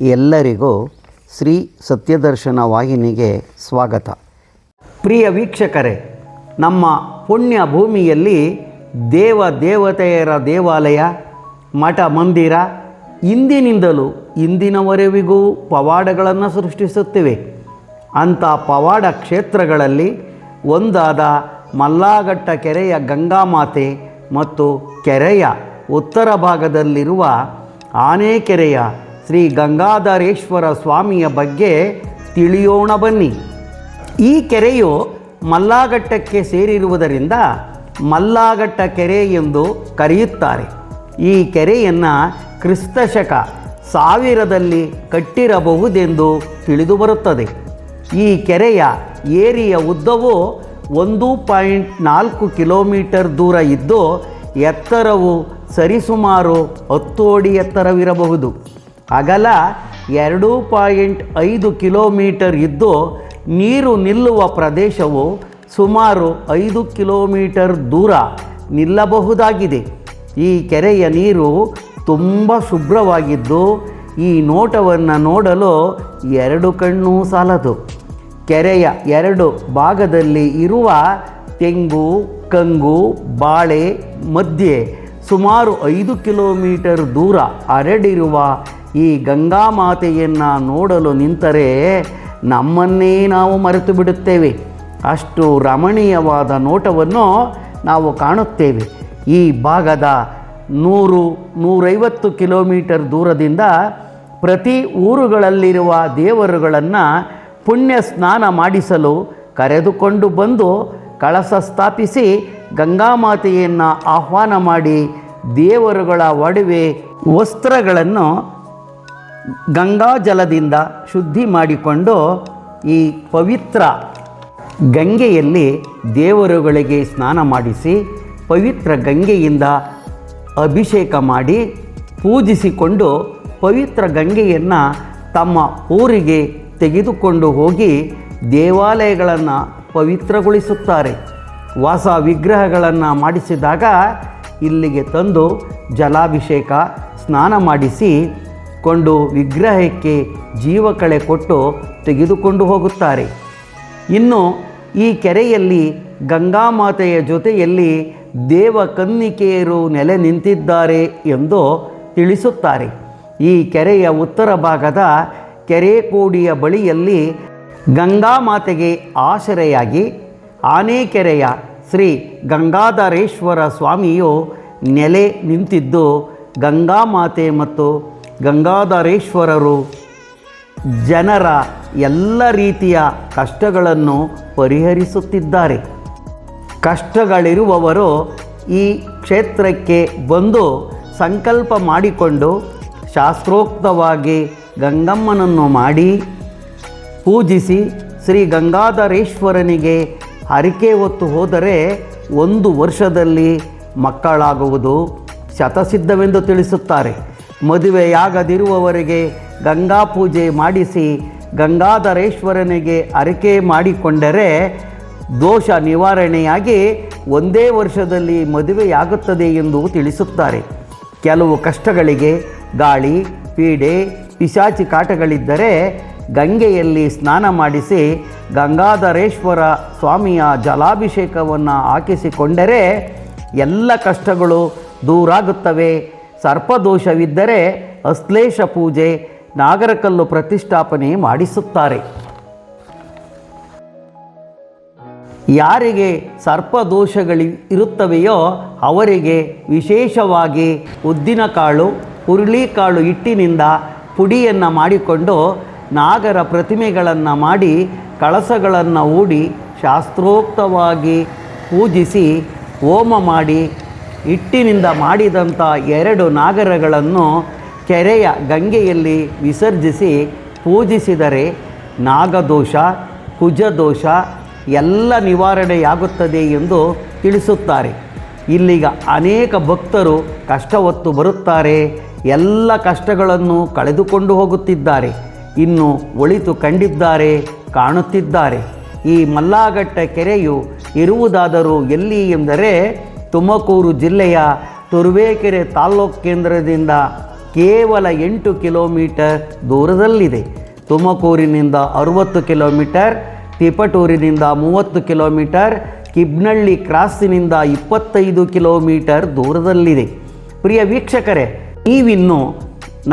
ಎಲ್ಲರಿಗೂ ಶ್ರೀ ಸತ್ಯದರ್ಶನ ವಾಹಿನಿಗೆ ಸ್ವಾಗತ. ಪ್ರಿಯ ವೀಕ್ಷಕರೇ, ನಮ್ಮ ಪುಣ್ಯ ಭೂಮಿಯಲ್ಲಿ ದೇವತೆಯರ ದೇವಾಲಯ, ಮಠ ಮಂದಿರ ಇಂದಿನಿಂದಲೂ ಇಂದಿನವರೆವಿಗೂ ಪವಾಡಗಳನ್ನು ಸೃಷ್ಟಿಸುತ್ತಿವೆ. ಅಂಥ ಪವಾಡ ಕ್ಷೇತ್ರಗಳಲ್ಲಿ ಒಂದಾದ ಮಲ್ಲಾಘಟ್ಟ ಕೆರೆಯ ಗಂಗಾಮಾತೆ ಮತ್ತು ಕೆರೆಯ ಉತ್ತರ ಭಾಗದಲ್ಲಿರುವ ಆನೆಕೆರೆಯ ಶ್ರೀ ಗಂಗಾಧರೇಶ್ವರ ಸ್ವಾಮಿಯ ಬಗ್ಗೆ ತಿಳಿಯೋಣ ಬನ್ನಿ. ಈ ಕೆರೆಯು ಮಲ್ಲಾಘಟ್ಟಕ್ಕೆ ಸೇರಿರುವುದರಿಂದ ಮಲ್ಲಾಘಟ್ಟ ಕೆರೆ ಎಂದು ಕರೆಯುತ್ತಾರೆ. ಈ ಕೆರೆಯನ್ನು ಕ್ರಿಸ್ತಶಕ 1000ರಲ್ಲಿ ಕಟ್ಟಿರಬಹುದೆಂದು ತಿಳಿದುಬರುತ್ತದೆ. ಈ ಕೆರೆಯ ಏರಿಯ ಉದ್ದವು 1.4 ಕಿಲೋಮೀಟರ್ ದೂರ ಇದ್ದು ಎತ್ತರವು ಸರಿಸುಮಾರು 10 ಅಡಿ ಎತ್ತರವಿರಬಹುದು. ಅಗಲ 2.5 ಕಿಲೋಮೀಟರ್ ಇದ್ದು ನೀರು ನಿಲ್ಲುವ ಪ್ರದೇಶವು ಸುಮಾರು 5 ಕಿಲೋಮೀಟರ್ ದೂರ ನಿಲ್ಲಬಹುದಾಗಿದೆ. ಈ ಕೆರೆಯ ನೀರು ತುಂಬ ಶುಭ್ರವಾಗಿದ್ದು ಈ ನೋಟವನ್ನು ನೋಡಲು 2 ಕಣ್ಣು ಸಾಲದು. ಕೆರೆಯ 2 ಭಾಗದಲ್ಲಿ ಇರುವ ತೆಂಗು, ಕಂಗು, ಬಾಳೆ ಮಧ್ಯೆ ಸುಮಾರು 5 ಕಿಲೋಮೀಟರ್ ದೂರ ಹರಡಿರುವ ಈ ಗಂಗಾಮಾತೆಯನ್ನು ನೋಡಲು ನಿಂತರೆ ನಮ್ಮನ್ನೇ ನಾವು ಮರೆತು ಬಿಡುತ್ತೇವೆ. ಅಷ್ಟು ರಮಣೀಯವಾದ ನೋಟವನ್ನು ನಾವು ಕಾಣುತ್ತೇವೆ. ಈ ಭಾಗದ 100-150 ಕಿಲೋಮೀಟರ್ ದೂರದಿಂದ ಪ್ರತಿ ಊರುಗಳಲ್ಲಿರುವ ದೇವರುಗಳನ್ನು ಪುಣ್ಯ ಸ್ನಾನ ಮಾಡಿಸಲು ಕರೆದುಕೊಂಡು ಬಂದು ಕಳಸ ಸ್ಥಾಪಿಸಿ ಗಂಗಾಮಾತೆಯನ್ನು ಆಹ್ವಾನ ಮಾಡಿ ದೇವರುಗಳ ಒಡವೆ ವಸ್ತ್ರಗಳನ್ನು ಗಂಗಾಜಲದಿಂದ ಶುದ್ಧಿ ಮಾಡಿಕೊಂಡು ಈ ಪವಿತ್ರ ಗಂಗೆಯಲ್ಲಿ ದೇವರುಗಳಿಗೆ ಸ್ನಾನ ಮಾಡಿಸಿ ಪವಿತ್ರ ಗಂಗೆಯಿಂದ ಅಭಿಷೇಕ ಮಾಡಿ ಪೂಜಿಸಿಕೊಂಡು ಪವಿತ್ರ ಗಂಗೆಯನ್ನು ತಮ್ಮ ಊರಿಗೆ ತೆಗೆದುಕೊಂಡು ಹೋಗಿ ದೇವಾಲಯಗಳನ್ನು ಪವಿತ್ರಗೊಳಿಸುತ್ತಾರೆ. ಹೊಸ ವಿಗ್ರಹಗಳನ್ನು ಮಾಡಿಸಿದಾಗ ಇಲ್ಲಿಗೆ ತಂದು ಜಲಾಭಿಷೇಕ ಸ್ನಾನ ಮಾಡಿಸಿ ಕೊಂಡು ವಿಗ್ರಹಕ್ಕೆ ಜೀವಕಳೆ ಕೊಟ್ಟು ತೆಗೆದುಕೊಂಡು ಹೋಗುತ್ತಾರೆ. ಇನ್ನು ಈ ಕೆರೆಯಲ್ಲಿ ಗಂಗಾಮಾತೆಯ ಜೊತೆಯಲ್ಲಿ ದೇವಕನ್ನಿಕೆಯರು ನೆಲೆ ನಿಂತಿದ್ದಾರೆ ಎಂದು ತಿಳಿಸುತ್ತಾರೆ. ಈ ಕೆರೆಯ ಉತ್ತರ ಭಾಗದ ಕೆರೆಕೋಡಿಯ ಬಳಿಯಲ್ಲಿ ಗಂಗಾಮಾತೆಗೆ ಆಶ್ರಯಾಗಿ ಆನೆಕೆರೆಯ ಶ್ರೀ ಗಂಗಾಧರೇಶ್ವರ ಸ್ವಾಮಿಯು ನೆಲೆ ನಿಂತಿದ್ದು ಗಂಗಾಮಾತೆ ಮತ್ತು ಗಂಗಾಧರೇಶ್ವರರು ಜನರ ಎಲ್ಲ ರೀತಿಯ ಕಷ್ಟಗಳನ್ನು ಪರಿಹರಿಸುತ್ತಿದ್ದಾರೆ. ಕಷ್ಟಗಳಿರುವವರು ಈ ಕ್ಷೇತ್ರಕ್ಕೆ ಬಂದು ಸಂಕಲ್ಪ ಮಾಡಿಕೊಂಡು ಶಾಸ್ತ್ರೋಕ್ತವಾಗಿ ಗಂಗಮ್ಮನನ್ನು ಮಾಡಿ ಪೂಜಿಸಿ ಶ್ರೀ ಗಂಗಾಧರೇಶ್ವರನಿಗೆ ಹರಕೆ ಹೊತ್ತು ಹೋದರೆ 1 ವರ್ಷದಲ್ಲಿ ಮಕ್ಕಳಾಗುವುದು ಶತಸಿದ್ಧವೆಂದು ತಿಳಿಸುತ್ತಾರೆ. ಮದುವೆಯಾಗದಿರುವವರಿಗೆ ಗಂಗಾ ಪೂಜೆ ಮಾಡಿಸಿ ಗಂಗಾಧರೇಶ್ವರನಿಗೆ ಹರಕೆ ಮಾಡಿಕೊಂಡರೆ ದೋಷ ನಿವಾರಣೆಯಾಗಿ 1 ವರ್ಷದಲ್ಲಿ ಮದುವೆಯಾಗುತ್ತದೆ ಎಂದು ತಿಳಿಸುತ್ತಾರೆ. ಕೆಲವು ಕಷ್ಟಗಳಿಗೆ ಗಾಳಿ, ಪೀಡೆ, ಪಿಶಾಚಿ ಕಾಟಗಳಿದ್ದರೆ ಗಂಗೆಯಲ್ಲಿ ಸ್ನಾನ ಮಾಡಿಸಿ ಗಂಗಾಧರೇಶ್ವರ ಸ್ವಾಮಿಯ ಜಲಾಭಿಷೇಕವನ್ನು ಹಾಕಿಸಿಕೊಂಡರೆ ಎಲ್ಲ ಕಷ್ಟಗಳು ದೂರಾಗುತ್ತವೆ. ಸರ್ಪದೋಷವಿದ್ದರೆ ಅಶ್ಲೇಷ ಪೂಜೆ, ನಾಗರಕಲ್ಲು ಪ್ರತಿಷ್ಠಾಪನೆ ಮಾಡಿಸುತ್ತಾರೆ. ಯಾರಿಗೆ ಸರ್ಪದೋಷಗಳಿರುತ್ತವೆಯೋ ಅವರಿಗೆ ವಿಶೇಷವಾಗಿ ಉದ್ದಿನಕಾಳು, ಹುರುಳಿಕಾಳು ಹಿಟ್ಟಿನಿಂದ ಪುಡಿಯನ್ನು ಮಾಡಿಕೊಂಡು ನಾಗರ ಪ್ರತಿಮೆಗಳನ್ನು ಮಾಡಿ ಕಳಸಗಳನ್ನು ಹೂಡಿ ಶಾಸ್ತ್ರೋಕ್ತವಾಗಿ ಪೂಜಿಸಿ ಹೋಮ ಮಾಡಿ ಹಿಟ್ಟಿನಿಂದ ಮಾಡಿದಂಥ 2 ನಾಗರಗಳನ್ನು ಕೆರೆಯ ಗಂಗೆಯಲ್ಲಿ ವಿಸರ್ಜಿಸಿ ಪೂಜಿಸಿದರೆ ನಾಗದೋಷ, ಕುಜದೋಷ ಎಲ್ಲ ನಿವಾರಣೆಯಾಗುತ್ತದೆ ಎಂದು ತಿಳಿಸುತ್ತಾರೆ. ಇಲ್ಲಿಗೆ ಅನೇಕ ಭಕ್ತರು ಕಷ್ಟ ಹೊತ್ತು ಬರುತ್ತಾರೆ. ಎಲ್ಲ ಕಷ್ಟಗಳನ್ನು ಕಳೆದುಕೊಂಡು ಹೋಗುತ್ತಿದ್ದಾರೆ. ಇನ್ನು ಒಳಿತು ಕಂಡಿದ್ದಾರೆ, ಕಾಣುತ್ತಿದ್ದಾರೆ. ಈ ಮಲ್ಲಾಘಟ್ಟ ಕೆರೆಯು ಇರುವುದಾದರೂ ಎಲ್ಲಿ ಎಂದರೆ ತುಮಕೂರು ಜಿಲ್ಲೆಯ ತುರುವೇಕೆರೆ ತಾಲ್ಲೂಕು ಕೇಂದ್ರದಿಂದ ಕೇವಲ 8 ಕಿಲೋಮೀಟರ್ ದೂರದಲ್ಲಿದೆ. ತುಮಕೂರಿನಿಂದ 60 ಕಿಲೋಮೀಟರ್, ತಿಪಟೂರಿನಿಂದ 30 ಕಿಲೋಮೀಟರ್, ಕಿಬ್ನಳ್ಳಿ ಕ್ರಾಸಿನಿಂದ 25 ಕಿಲೋಮೀಟರ್ ದೂರದಲ್ಲಿದೆ. ಪ್ರಿಯ ವೀಕ್ಷಕರೇ, ನೀವಿನ್ನೂ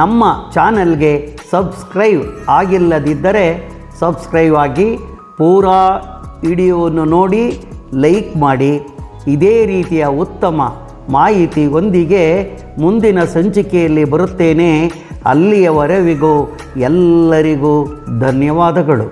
ನಮ್ಮ ಚಾನಲ್ಗೆ ಸಬ್ಸ್ಕ್ರೈಬ್ ಆಗಿಲ್ಲದಿದ್ದರೆ ಸಬ್ಸ್ಕ್ರೈಬ್ ಆಗಿ, ಪೂರಾ ವಿಡಿಯೋವನ್ನು ನೋಡಿ ಲೈಕ್ ಮಾಡಿ. ಇದೇ ರೀತಿಯ ಉತ್ತಮ ಮಾಹಿತಿಯೊಂದಿಗೆ ಮುಂದಿನ ಸಂಚಿಕೆಯಲ್ಲಿ ಬರುತ್ತೇನೆ. ಅಲ್ಲಿಯವರೆವಿಗೂ ಎಲ್ಲರಿಗೂ ಧನ್ಯವಾದಗಳು.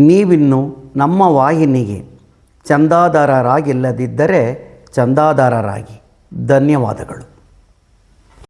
ನೀವಿನ್ನು ನಮ್ಮ ವಾಹಿನಿಗೆ ಚಂದಾದಾರರಾಗಿಲ್ಲದಿದ್ದರೆ ಚಂದಾದಾರರಾಗಿ. ಧನ್ಯವಾದಗಳು.